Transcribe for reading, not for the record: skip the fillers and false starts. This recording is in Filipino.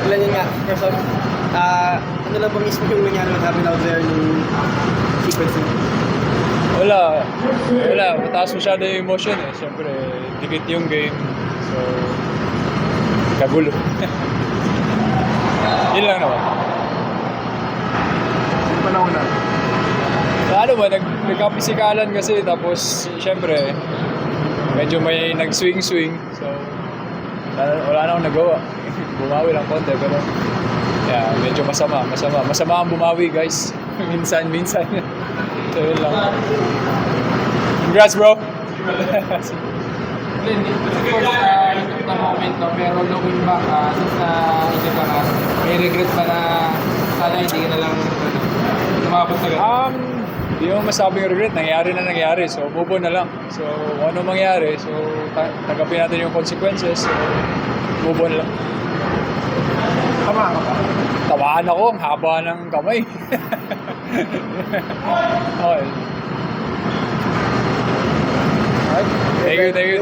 Glenn, yun nga, first off, ano lang ba mismo yung nangyari what happened out there nung sequencing? Wala. Mataas masyado yung emotion eh. Siyempre, dikit yung game. So, kagulo. Yun lang naman. Yung panahon na. Ano ba, nagkapisikalan kasi tapos siyempre medyo may nag-swing. So, wala na akong nagawa. Bumawi lang konti pero yeah, medyo masama ang bumawi guys. minsan so yun lang. Congrats bro. Glenn, of course, ito na moment, no? Pero looking back, since na hindi ka na, may regret ba na sana hindi ka na lang lumabot sa ganun? Hindi mo masabing regret, nangyari. So, move on na lang. So, kung ano mangyari, so, tanggapin natin yung consequences. So, move on lang. Tama ka ba? Tamaan ako, ang haba ng kamay. Okay. Thank you.